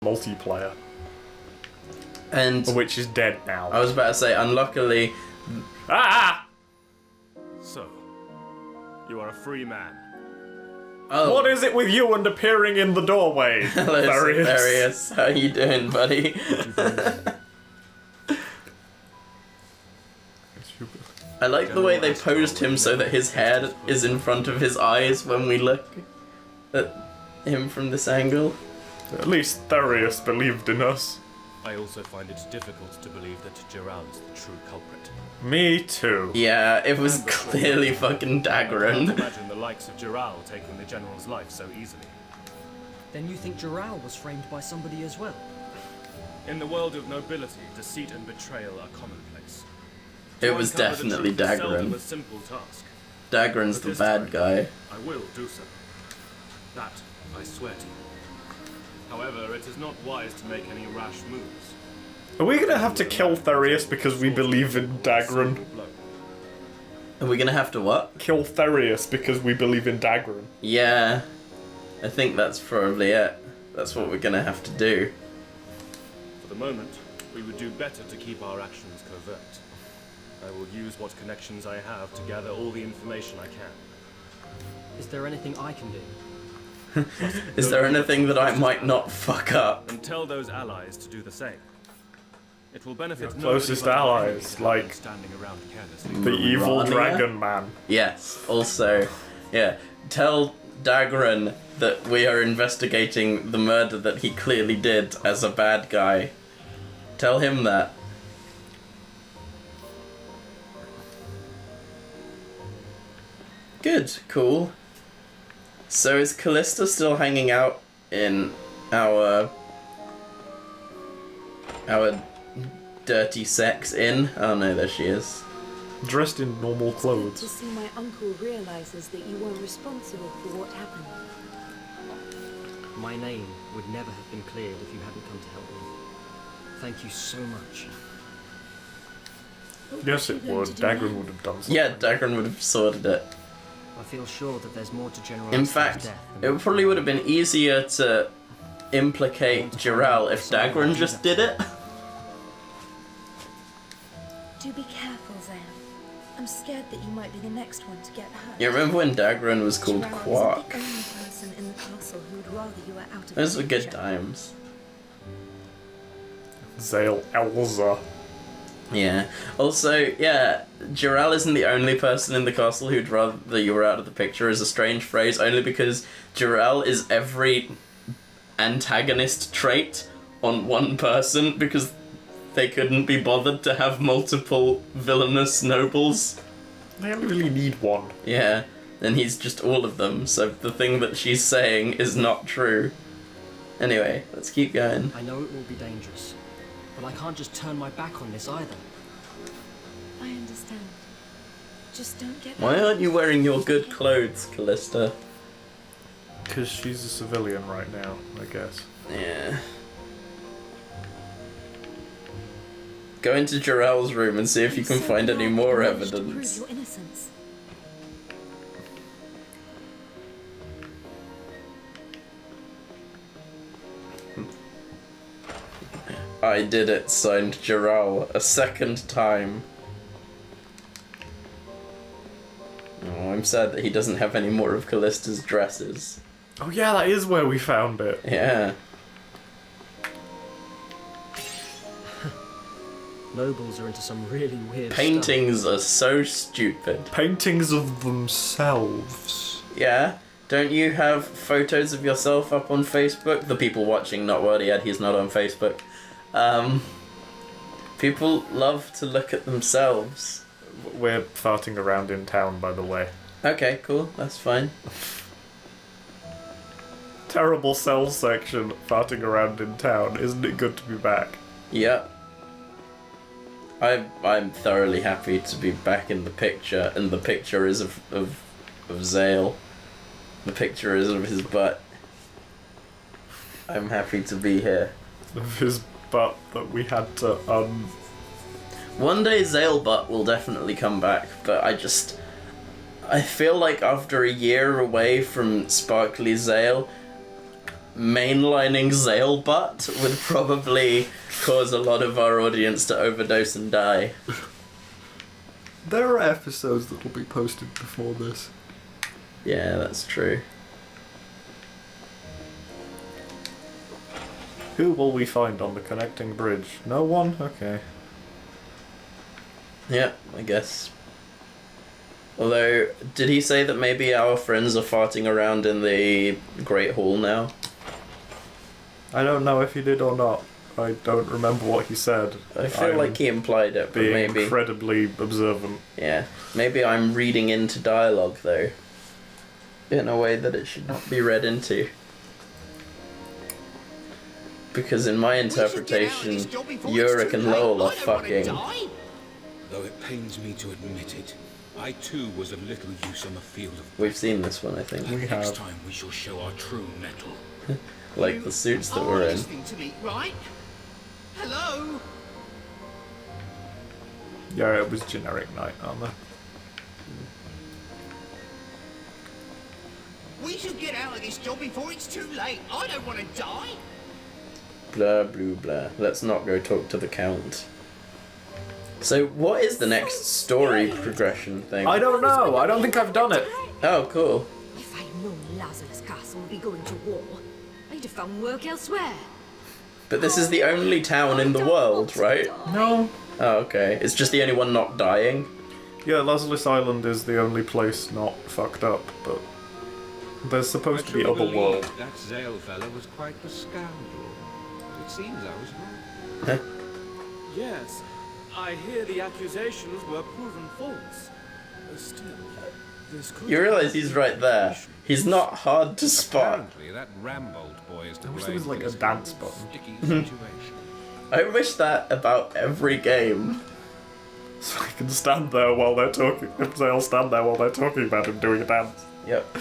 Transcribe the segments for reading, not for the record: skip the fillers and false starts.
multiplayer. And Which is dead now. I was about to say, unluckily... Ah! So, you are a free man. Oh. What is it with you and appearing in the doorway? Hello, Therius? Therius. How you doing, buddy? I like the way they posed him so that his head is in front of his eyes when we look at him from this angle. At least Therius believed in us. I also find it difficult to believe that Gerald is the true culprit. Me too. Yeah, it was clearly fucking I can't Daggeron. imagine the likes of Gerald taking the General's life so easily. Then you think Gerald was framed by somebody as well? In the world of nobility, deceit and betrayal are commonplace. It To was uncover the definitely truth is seldom Daggeron. a simple task. Daggeron's But the this bad time, guy. I will do so. That I swear to you. However, it is not wise to make any rash moves. Are we gonna have to kill Therius because we believe in Daggeron? Are we gonna have to what? Kill Therius because we believe in Daggeron. Yeah, I think that's probably it. That's what we're gonna have to do. For the moment, we would do better to keep our actions covert. I will use what connections I have to gather all the information I can. Is there anything I can do? Is there anything that I might not fuck up? And tell those allies to do the same. It will benefit Your nobody closest but our allies, enemies to have like- them standing around carelessly. The evil Rania? dragon man. Yes, also, yeah. Tell Daggeron that we are investigating the murder that he clearly did as a bad guy. Tell him that. Good, cool. So is Callista still hanging out in our dirty sex inn? Oh no, there she is. Dressed in normal To clothes. see my uncle realizes that you weren't responsible for what happened. My name would never have been cleared if you hadn't come to help me. Thank you so much. Yes, it would. Daggeron would have done something. Yeah, Daggeron would have sorted it. I feel sure that there's more to General In Astor's fact, death it than probably would have been easier to implicate Jirel if Daggeron just did it. Do be careful, Zan. I'm scared that you might be the next one to get hurt. You remember when Daggeron was called Gerald Quark? isn't the only person in the castle who would rather you were out of Those were good danger. times. Zale Elza. Yeah. Also, yeah, Jirel isn't the only person in the castle who'd rather you were out of the picture is a strange phrase, only because Jirel is every antagonist trait on one person because they couldn't be bothered to have multiple villainous nobles. They only really need one. Yeah, and he's just all of them, so the thing that she's saying is not true. Anyway, let's keep going. I know it will be dangerous, but I can't just turn my back on this either. I understand. Just don't get Why aren't you wearing your good clothes, Callista? Because she's a civilian right now, I guess. Yeah. Go into Jirel's room and see if you can So find any glad more you managed to prove evidence. your innocence. I did it, signed Jirel, a second time. Oh, I'm sad that he doesn't have any more of Callista's dresses. Oh yeah, that is where we found it. Yeah. Nobles are into some really weird Paintings are so stupid. Paintings of themselves. Yeah? Don't you have photos of yourself up on Facebook? The people watching, not Wordy Ed, he's not on Facebook. People love to look at themselves. We're farting around in town, by the way. Okay, cool, that's fine. Terrible cell section, farting around in town. Isn't it good to be back? Yep. I'm thoroughly happy to be back in the picture, and the picture is of Zale. The picture is of his butt. I'm happy to be here. Of his butt that we had to, One day Zale butt will definitely come back, but I feel like after a year away from Sparkly Zale, mainlining Zale butt would probably cause a lot of our audience to overdose and die. There are episodes that will be posted before this. Yeah, that's true. Who will we find on the connecting bridge? No one? Okay. Yeah, I guess. Although, did he say that maybe our friends are farting around in the Great Hall now? I don't know if he did or not. I don't remember what he said. I feel like he implied it, but being maybe... incredibly observant. Yeah, maybe I'm reading into dialogue, though. In a way that it should not be read into. Because in my interpretation, Yurik and Lowell are fucking... Though it pains me to admit it, I too was of little use on the field of... We've seen this one, I think. We have. Next time we shall show our true mettle. Like the suits that we're in. Listening to me, right? Hello? Yeah, it was generic knight armor. We should get out of this job before it's too late. I don't want to die. Blah, blah, blah. Let's not go talk to the Count. So, what is the next story progression thing? I don't know. I don't think I've done it. Oh, cool. If I'd known Lazulis Castle would be going to war, I'd have found work elsewhere. But this is the only town in the world, right? No. Oh, okay. It's just the only one not dying. Yeah, Lazulis Island is the only place not fucked up, but there's supposed to be other world. That Zale fellow was quite the scoundrel. It seems I was wrong. Yes, I hear the accusations were proven false. Still, this could... You realise he's right there. He's not hard to spot. Apparently, that Rambold boy is to I wish blame there was, like, for a this dance whole button. sticky situation. I wish that about every game. So I can stand there while they're talking. They'll stand there while they're talking about him doing a dance. Yep.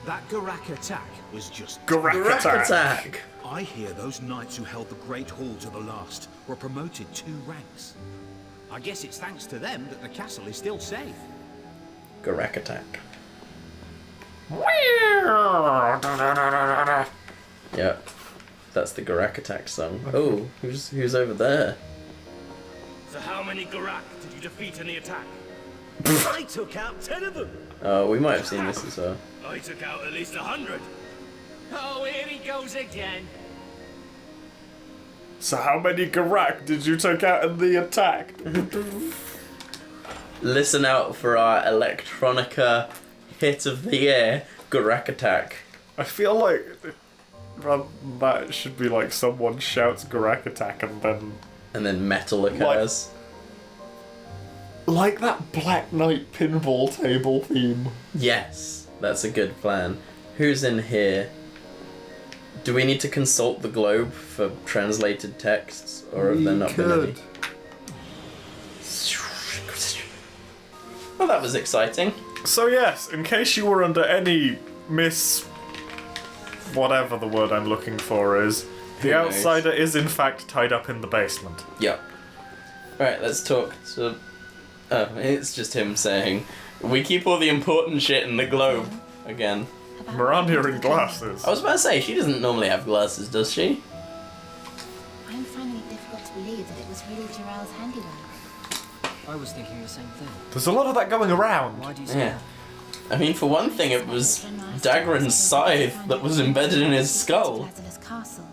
That Garak attack was just... Garak attack! I hear those knights who held the Great Hall to the last were promoted 2 ranks. I guess it's thanks to them that the castle is still safe. Garak attack. Yep. That's the Garak attack song. Oh, who's over there? So how many Garak did you defeat in the attack? I took out 10 of them. Oh, we might have seen this as well. I took out at least 100. Oh, here he goes again. So how many Garak did you take out in the attack? Listen out for our electronica hit of the year, Garak attack. I feel like that should be like someone shouts Garak attack and then metal occurs. like that Black Knight pinball table theme. Yes, that's a good plan. Who's in here? Do we need to consult the globe for translated texts, or have there not been any? Well, that was exciting. So yes, in case you were under any whatever the word I'm looking for is, the knows? outsider is in fact tied up in the basement. Yep. Right, let's talk to... Oh, it's just him saying, we keep all the important shit in the globe. Again. Miranda in glasses. I was about to say, she doesn't normally have glasses, does she? I'm finding it difficult to believe that it was really Jarrell's handiwork. I was thinking the same thing. There's a lot of that going around. Why do you say Yeah. I mean, for one thing, it was Dagran's scythe that was embedded in his skull. Lazulis Castle.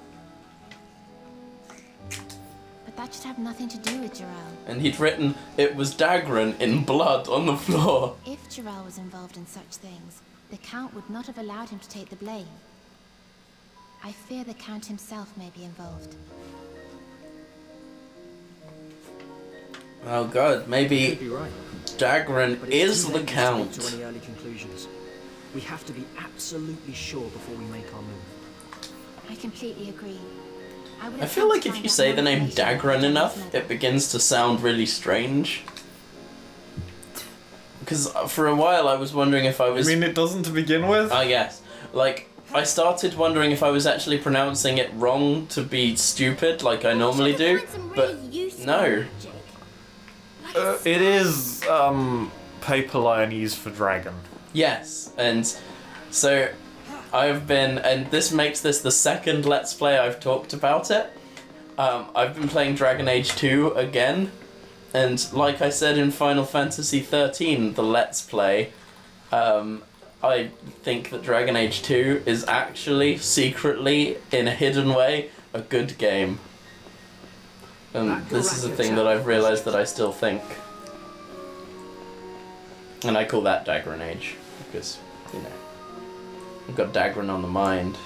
But that should have nothing to do with Jarrell. And he'd written, it was Dagran in blood on the floor. If Jarrell was involved in such things, the Count would not have allowed him to take the blame. I fear the Count himself may be involved. Oh god, Could maybe be right. Dagran But it's is too the late to Count. speak to any early conclusions. We have to be absolutely sure before we make our move. I completely agree. would I have feel come like to if find you out say more the name information about Dagran Jarrell's enough, murder. it begins to sound really strange. Because for a while I was wondering if I I was... mean, it doesn't to begin with. I guess. Like, I started wondering if I was actually pronouncing it wrong to be stupid, like I normally do, but no. It is, Paper Lionese for dragon. Yes, and so I've been, and this makes this the second Let's Play I've talked about it. I've been playing Dragon Age 2 again, and like I said in Final Fantasy 13, the Let's Play, I think that Dragon Age 2 is actually, secretly, in a hidden way, a good game. And this is a thing that I've realised that I still think. And I call that Dagran Age, because, you know, I've got Dagran on the mind.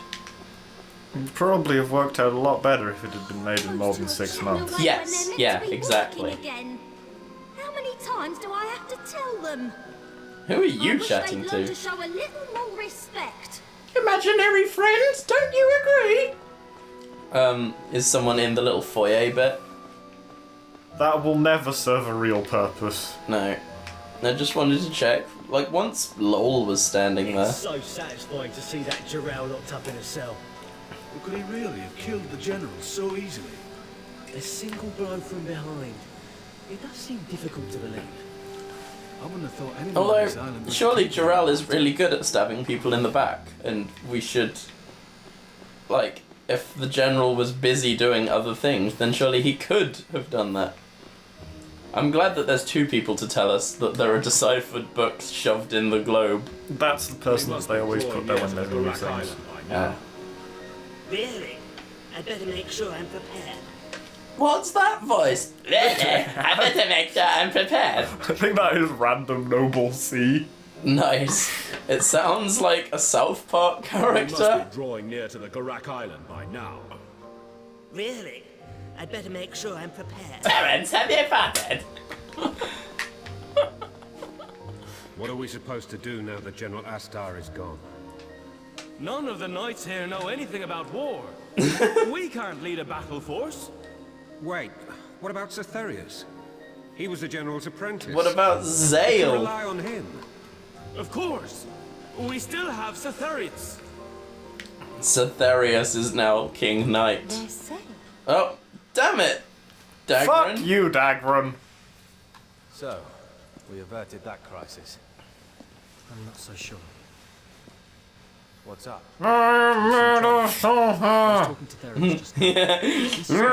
It'd probably have worked out a lot better if it had been made in more than 6 months. Yes, yeah, exactly. How many times do I have to tell them? Who are you chatting to to? show a little more respect. Imaginary friends, don't you agree? Is someone in the little foyer bit? That will never serve a real purpose. No. I just wanted to check. Like, once Lowell was standing there. It's so satisfying to see that Jarrell locked up in a cell. Well, could he really have killed the general so easily? A single blow from behind. It does seem difficult to believe. I wouldn't have thought anyone on this island Although, would surely kill Jarrell is really good at stabbing people in the back, and we should... Like, if the general was busy doing other things, then surely he could have done that. I'm glad that there's 2 people to tell us that there are deciphered books shoved in the globe. That's the person that they always put there when they're doing things. Yeah. Really? I'd better make sure I'm prepared. What's that voice? I better make sure I'm prepared. I think that is random Noble C. Nice. It sounds like a South Park We character. must be drawing near to the Garak Island by now. Really? I'd better make sure I'm prepared. Parents, have you farted? What are we supposed to do now that General Astar is gone? None of the knights here know anything about war. We can't lead a battle force. Wait, what about Cythereus? He was the general's apprentice. What about We Zale? rely on him. Of course. We still have Cythereus. Cythereus is now King Knight. There's Zale. Oh, damn it! Fuck Dagran. you, Dagran. So, we averted that crisis. I'm not so sure. What's up? I was talking to Theros just now.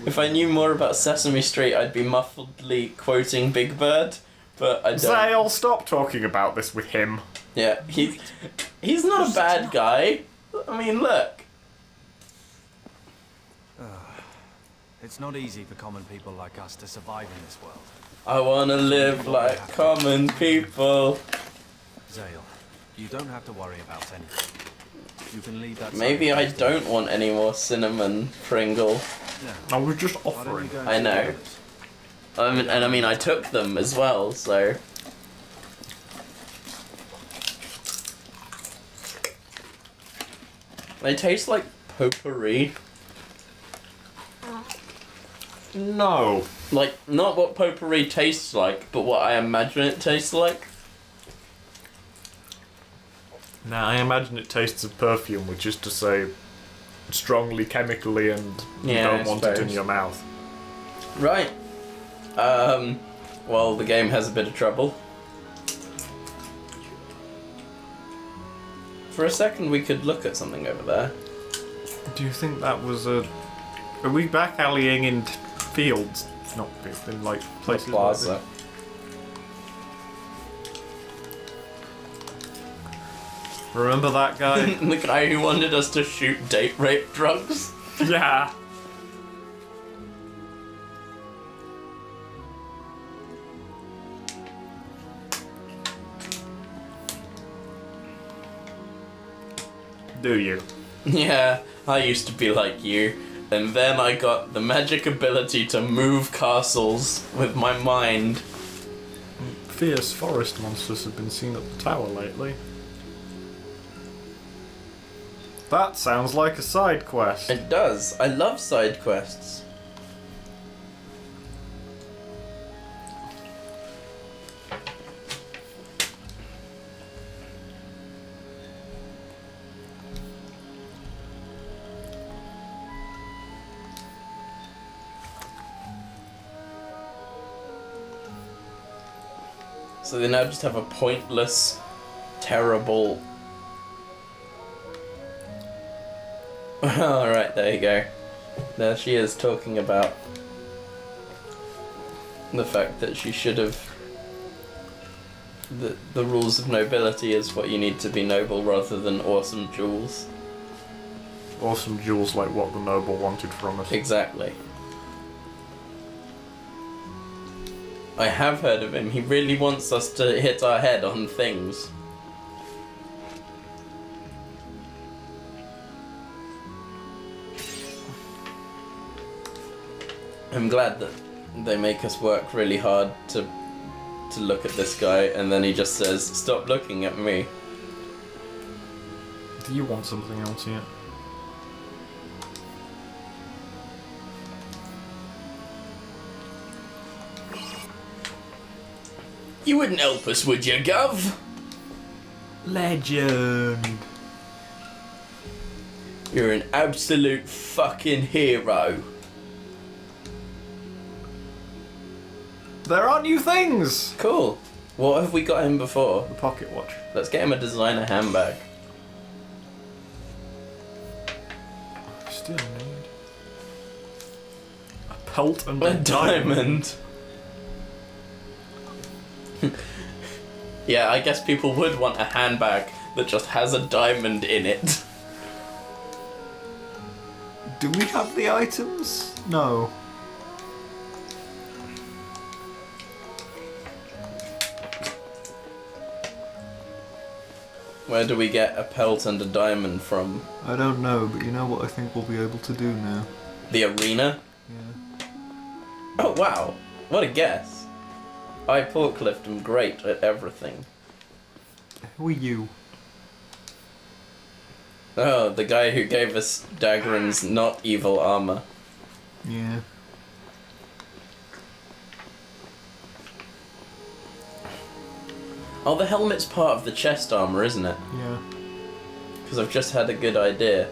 If I knew more about Sesame Street, I'd be muffledly quoting Big Bird, but I don't. Zale, stop talking about this with him. Yeah, he's not a bad guy. I mean, look. It's not easy for common people like us to survive in this world. I wanna live like common people. Zale, you don't have to worry about anything. You can leave that. Maybe I don't want any more cinnamon Pringle. I was just Why don't you offering. go and I see know. the others? And I mean, I took them as well, so. They taste like potpourri. No. Like, not what potpourri tastes like, but what I imagine it tastes like. Now, I imagine it tastes of perfume, which is to say, strongly chemically, and you Yeah, don't I want it in suppose. your mouth. Right. Well, the game has a bit of trouble. For a second, we could look at something over there. Do you think that was a... Are we back alleying in fields? Not fields, in like places like Plaza. this? Remember that guy? The guy who wanted us to shoot date rape drugs? Yeah. Do you? Yeah, I used to be like you. And then I got the magic ability to move castles with my mind. Fierce forest monsters have been seen at the tower lately. That sounds like a side quest. It does. I love side quests. So they now just have a pointless terrible... Alright, there you go. There she is talking about the fact that she should have... The rules of nobility is what you need to be noble rather than awesome jewels. Awesome jewels like what the noble wanted from us. Exactly. I have heard of him. He really wants us to hit our head on things. I'm glad that they make us work really hard to look at this guy, and then he just says, "Stop looking at me." Do you want something else yet? You wouldn't help us, would you, Gov? Legend. You're an absolute fucking hero. There are new things! Cool. What have we got him before? The pocket watch. Let's get him a designer handbag. Still need a pelt and A diamond. Yeah, I guess people would want a handbag that just has a diamond in it. Do we have the items? No. Where do we get a pelt and a diamond from? I don't know, but you know what I think we'll be able to do now? The arena? Yeah. Oh wow, what a guess. I forklift am great at everything. Who are you? Oh, the guy who gave us Dagran's not evil armor. Yeah. Oh, the helmet's part of the chest armor, isn't it? Yeah. Because I've just had a good idea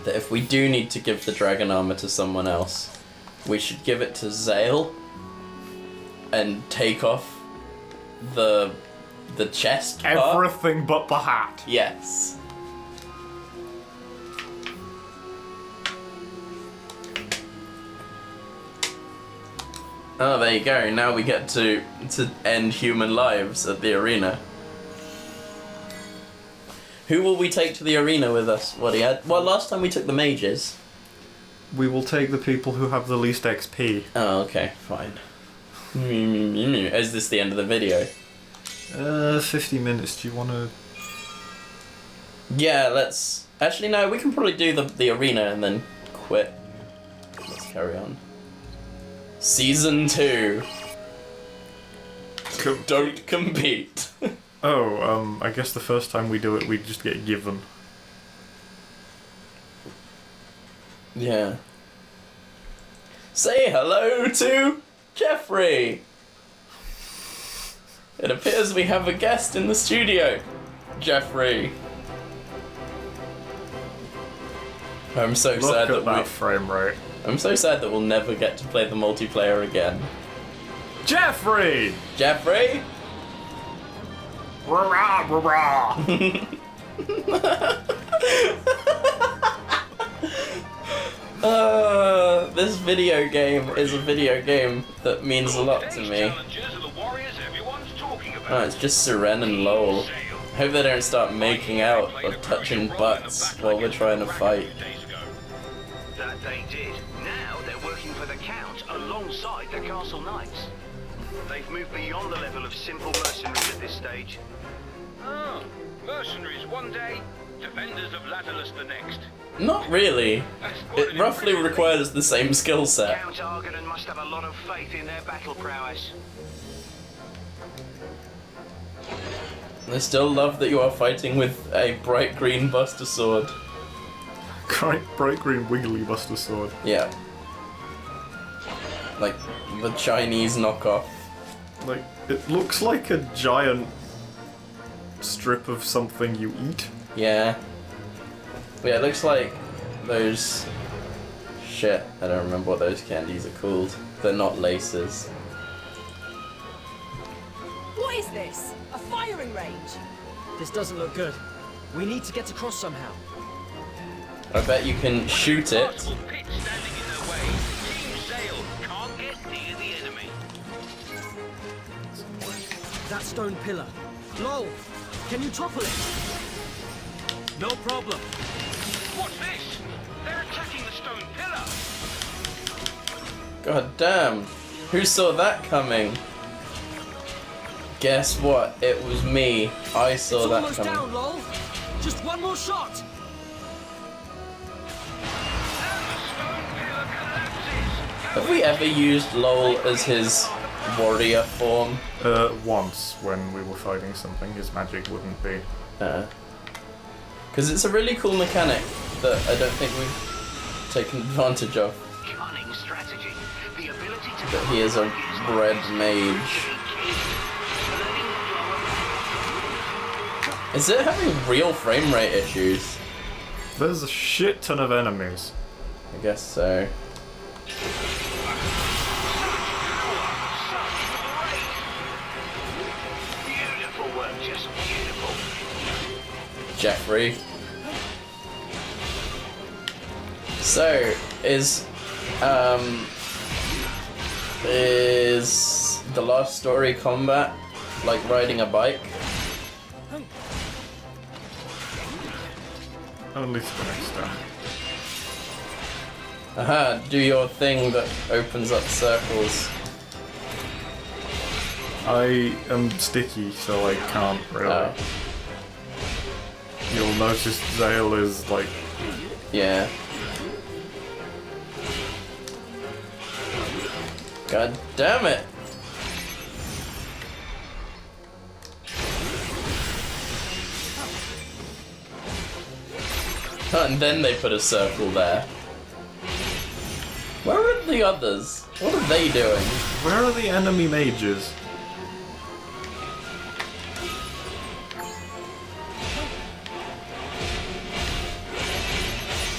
that if we do need to give the dragon armor to someone else, we should give it to Zale and take off the chest part. Everything but the hat. Yes. Oh, there you go. Now we get to end human lives at the arena. Who will we take to the arena with us? Well, last time we took the mages. We will take the people who have the least XP. Oh, okay, fine. Is this the end of the video? 50 minutes. Do you want to... Yeah, let's... Actually, no, we can probably do the arena and then quit. Let's carry on. Season 2. Don't compete. Oh, I guess the first time we do it, we just get given. Yeah. Say hello to Jeffrey! It appears we have a guest in the studio. Jeffrey. I'm so sad that frame rate. I'm so sad that we'll never get to play the multiplayer again. Jeffrey! Jeffrey? Rah, rah, rah. This video game is a video game that means a lot to me. Oh, it's just Seren and Lowell. I hope they don't start making out or touching butts while we're trying to fight. That they did. Now they're working for the Count alongside the Castle Knights. They've moved beyond the level of simple mercenaries at this stage. Oh, mercenaries one day, defenders of Lazulis the next. Not really. It roughly requires the same skill set. Count Argaden must have a lot of faith in their battle prowess. I still love that you are fighting with a bright green Buster Sword. Bright green wiggly Buster Sword. Yeah. Like the Chinese knockoff. Like, it looks like a giant strip of something you eat. Yeah. Yeah, it looks like those... Shit, I don't remember what those candies are called. They're not laces. What is is this? A firing range? This doesn't look good. We need to get across somehow. I bet you can shoot it. Multiple pits standing in their way. Team Zale can't get near the enemy. That stone pillar. Lol, can you topple it? No problem. What's this? They're attacking the stone pillar. God damn. Who saw that coming? Guess what? It was me. I saw It's that almost coming. down, lol. Just one more shot. Have we ever used LOL as his warrior form? Once when we were fighting something, his magic wouldn't be. Because it's a really cool mechanic that I don't think we've taken advantage of. Cunning strategy. The ability to That he is a red mage. Is it having real frame rate issues? There's a shit ton of enemies. I guess so. beautiful work, just beautiful. Jeffrey. So, is the last story combat like riding a bike? Only spinning stuff. Aha, do your thing that opens up circles. I am sticky, so I can't really. Oh. You'll notice Zale is like... Yeah. God damn it! Oh, and then they put a circle there. Where are the others? What are they doing? Where are the enemy mages?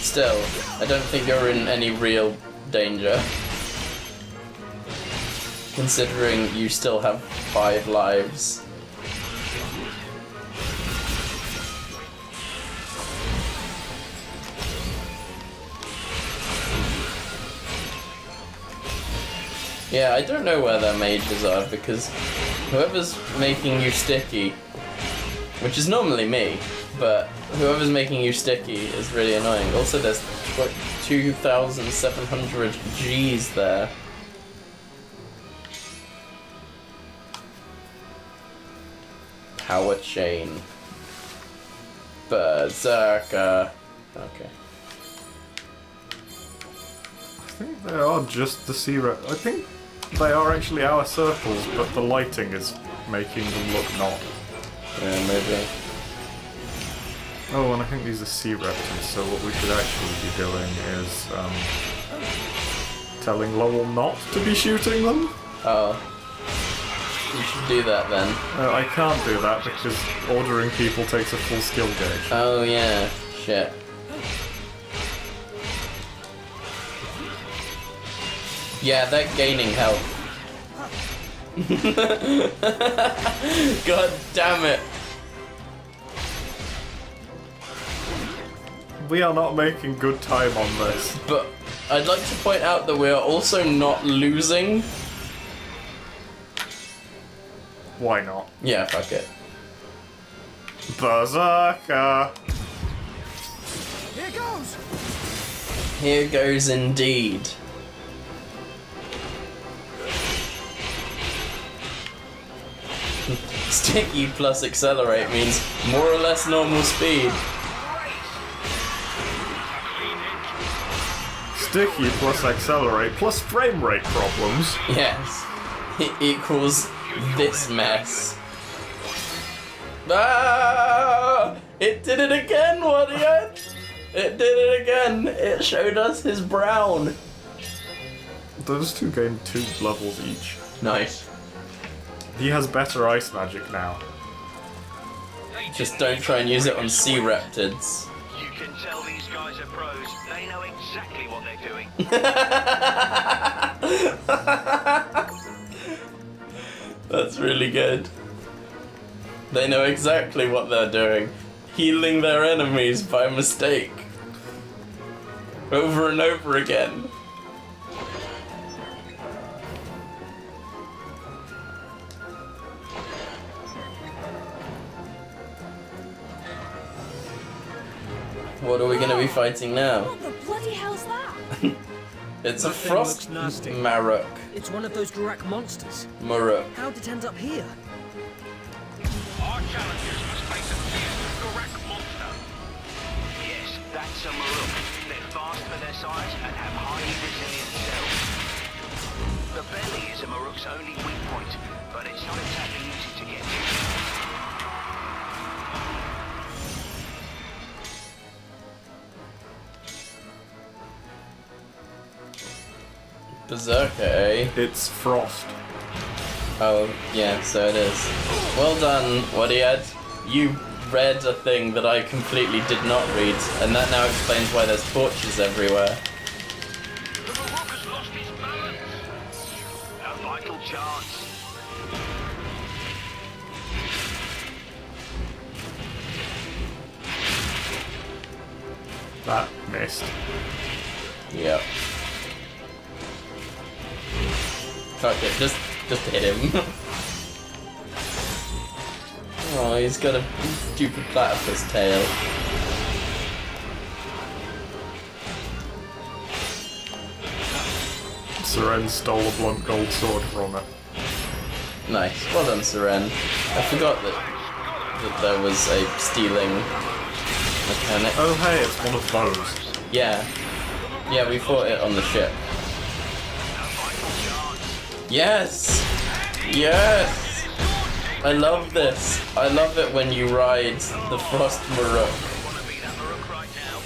Still, I don't think you're in any real danger. Considering you still have 5 lives. Yeah, I don't know where their mages are because whoever's making you sticky, which is normally me, but whoever's making you sticky is really annoying. Also, there's what, 2,700 Gs there. Power chain. Berserker. Okay. I think they are just the sea. I think they are actually our circles, but the lighting is making them look not. Yeah, maybe. Oh, and I think these are sea reptiles, so what we should actually be doing is telling Lowell not to be shooting them. Oh. You should do that then. I can't do that because ordering people takes a full skill gauge. Oh yeah, shit. Yeah, they're gaining health. God damn it. We are not making good time on this. But I'd like to point out that we are also not losing. Why not? Yeah, fuck it. Berserker! Here goes! Here goes indeed. Sticky plus accelerate means more or less normal speed. Sticky plus accelerate plus frame rate problems. Yes. It equals this mess. Ah! It did it again, Warrior! It did it again! It showed us his brown. Those two gained 2 levels each. Nice. He has better ice magic now. Just don't try and use it on sea reptids. You can tell these guys are pros. They know exactly what they're doing. That's really good. They know exactly what they're doing. Healing their enemies by mistake. Over and over again. What are we going to be fighting now? What the bloody hell's that? It's a That thing frost looks nasty. Maruk. It's one of those Durak monsters. Maruk. How'd it end up here? Our challengers must face a fierce Gorak monster. Yes, that's a Maruk. They're fast for their size and have highly resilient cells. The belly is a Maruk's only weak point, but it's not exactly easy to get to. Berserker, eh? It's Frost. Oh, yeah, so it is. Well done, Wadiad. You read a thing that I completely did not read, and that now explains why there's torches everywhere. The Maruk has lost its balance. A vital chance. That missed. Yep. Fuck it, just hit him. Oh, he's got a stupid platypus tail. Seren stole a blunt gold sword from her. Nice, well done, Seren. I forgot that there was a stealing mechanic. Oh hey, it's one of those. Yeah. Yeah, we fought it on the ship. Yes! Yes! I love this. I love it when you ride the Frost Maruk. Wanna beat that Maruk right now?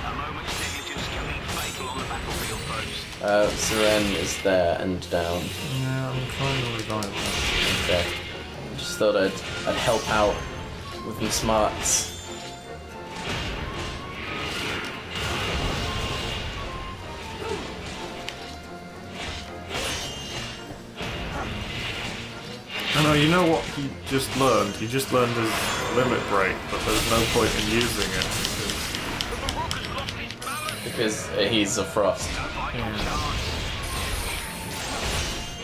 A moment's negligence can be fatal on the battlefield, folks. Seren is there and down. Yeah, I'm trying to revive that. Okay. Just thought I'd help out with my smarts. I know, you know what he just learned? He just learned his limit break, but there's no point in using it. Because he's a Frost. Yeah.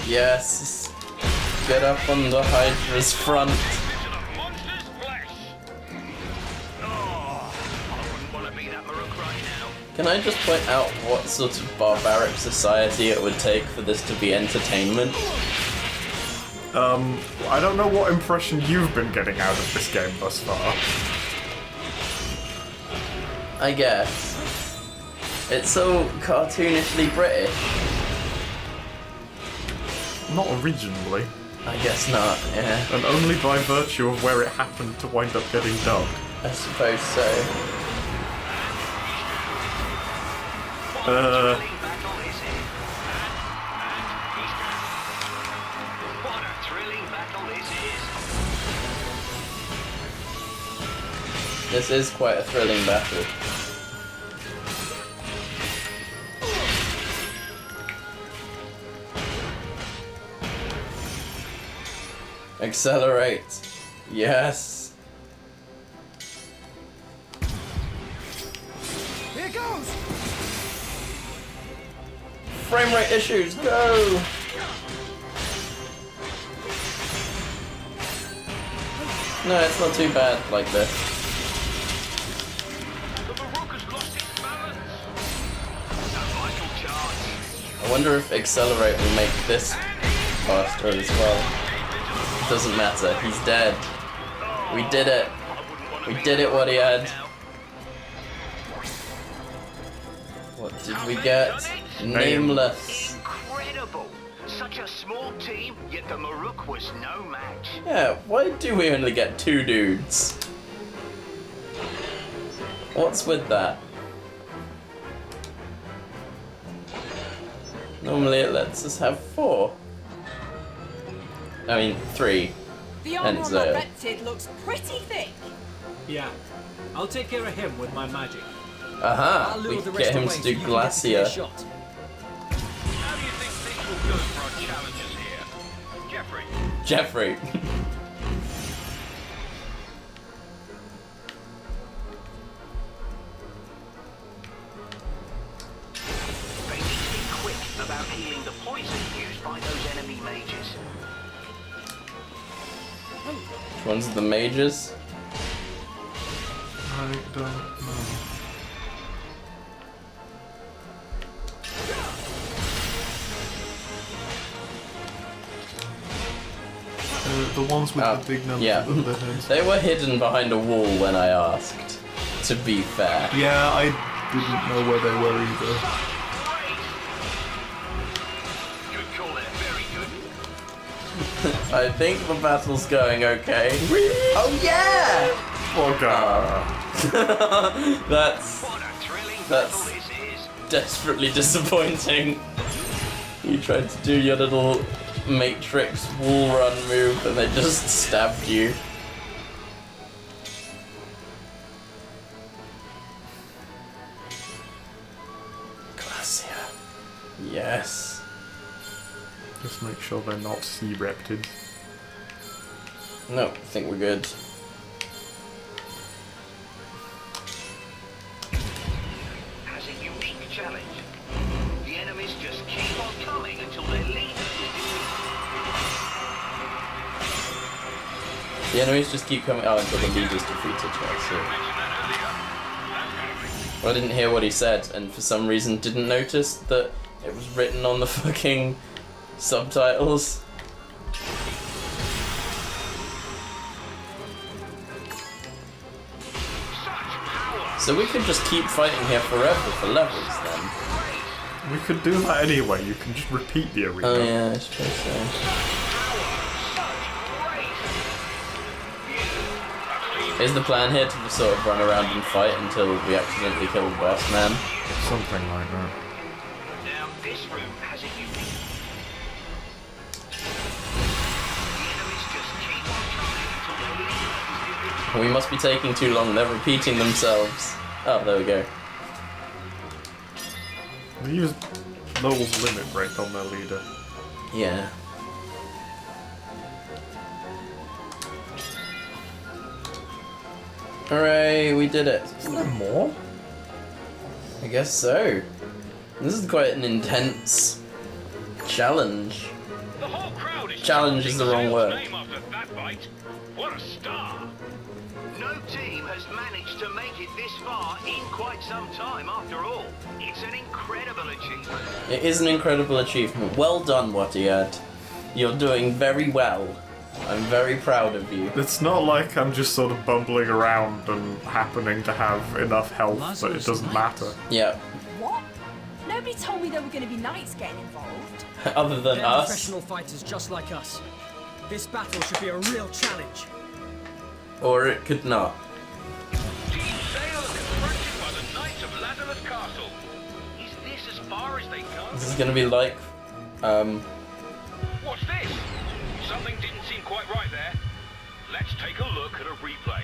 Yes! Get up on the Hydra's front. Can I just point out what sort of barbaric society it would take for this to be entertainment? I don't know what impression you've been getting out of this game thus far. I guess. It's so cartoonishly British. Not originally. I guess not, yeah. And only by virtue of where it happened to wind up getting dubbed. I suppose so. What a thrilling battle this is. This is quite a thrilling battle. Accelerate. Yes. Here goes! Frame rate issues, go! No, it's not too bad like this. I wonder if Accelerate will make this faster as well. It doesn't matter, he's dead. We did it. We did it, what he had. What did we get? Nameless. Incredible! Such a small team, yet the Maruk was no match. Yeah, why do we only get 2 dudes? What's with that? Normally it lets us have 4. I mean, 3. The armor And on that reptid looks pretty thick. Yeah, I'll take care of him with my magic. Aha! I'll We lure the can rest get him away to so do you can get a clear Glacier. shot. How do you think things will go, Prodigy? challengers here. Jeffrey. Jeffrey. They need to be quick about healing the poison used by those enemy mages. Which one's the mages? I don't know. The ones with the big numbers yeah. of the heads. They were hidden behind a wall when I asked, to be fair. Yeah, I didn't know where they were either. Good call there, very good. I think the battle's going okay. Oh yeah! Oh god. That's desperately disappointing. You tried to do your little Matrix wall run move and they just stabbed you. Glacia. Yes. Just make sure they're not sea reptids. No, I think we're good. Has a unique challenge. The enemies just keep on coming until their leader is defeated. The enemies just keep coming. Oh, until the leader's defeated. That's it. Well, I didn't hear what he said, and for some reason didn't notice that it was written on the fucking subtitles. So we could just keep fighting here forever for levels then. We could do that anyway, you can just repeat the arena. Oh yeah, I suppose so. Is the plan here to just sort of run around and fight until we accidentally kill the boss man? Something like that. Now this room has a unique. We must be taking too long, they're repeating themselves. Oh, there we go. They use Lowell's limit break on their leader. Yeah. Hooray, we did it. Is there more? I guess so. This is quite an intense challenge. The whole crowd is Challenge is the wrong word. name after that fight. What a star! No team has managed to make it this far in quite some time after all. It's an incredible achievement. It is an incredible achievement. Well done, Wattiad. You're doing very well. I'm very proud of you. It's not like I'm just sort of bumbling around and happening to have enough health that it doesn't matter. Yeah. What? Nobody told me there were going to be knights getting involved. Other than They're us. professional fighters just like us. This battle should be a real challenge. Or it could not. Team Sale is confronted by the Knights of Lazulis Castle. Is this as far as they go? This is gonna be like, What's this? Something didn't seem quite right there. Let's take a look at a replay.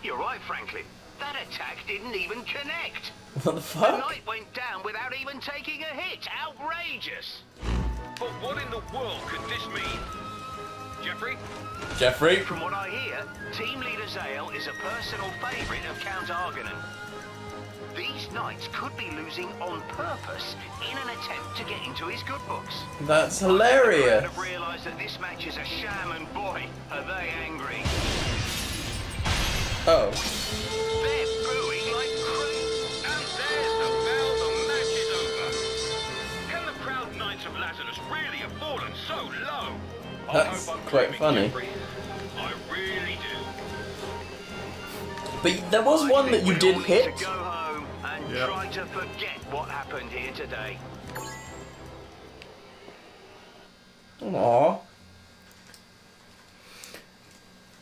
You're right, Franklin. That attack didn't even connect. what the The fuck? knight went down without even taking a hit. Outrageous. But what in the world could this mean? Jeffrey? Jeffrey? From what I hear, Team Leader Zale is a personal favourite of Count Argonan. These knights could be losing on purpose in an attempt to get into his good books. That's The hilarious. crowd have realised that this match is a sham, and boy, are they angry. Oh. They're booing like crazy. And there's the bell, the match is over. Can the proud Knights of Lazarus really have fallen so low? That's I hope I'm quite dreaming, funny. Jeffrey. I really do. But there was one that you We did all need hit. to go home and Yep. try to forget what happened here today. Aww.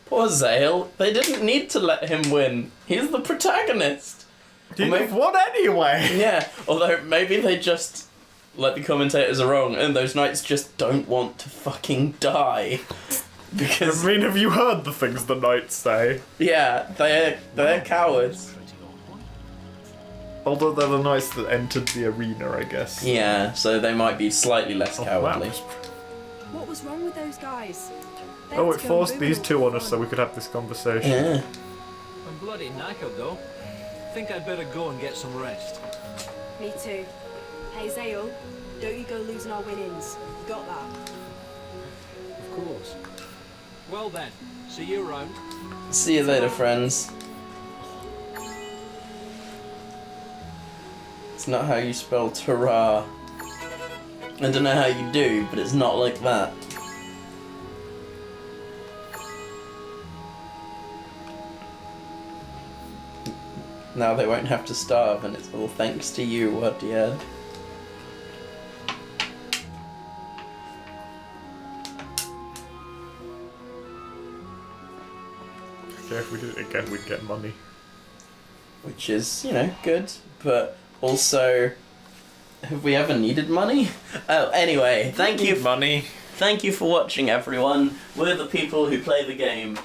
Poor Zale. They didn't need to let him win. He's the protagonist. He'd Or have won anyway! Yeah, although maybe they just, like the commentators are wrong, and those knights just don't want to fucking die. Because, I mean, have you heard the things the knights say? yeah, they're cowards. Although they're the knights that entered the arena, I guess. Yeah, so they might be slightly less cowardly. What was wrong with those guys? They Oh, had it to go forced and these boom two all on us for so fun. we could have this conversation. Yeah. I'm bloody knackered though. Think I'd better go and get some rest. Me too. Hey Zale, don't you go losing our winnings. You got that? Of course. Well then, see you around. See you later, friends. It's not how you spell ta-ra. I don't know how you do, but it's not like that. Now they won't have to starve, and it's all thanks to you, Rudyard. Okay, if we did it again, we'd get money. Which is, you know, good, but also, have we ever needed money? Oh, anyway, thank you. Money. Thank you for watching, everyone. We're the people who play the game.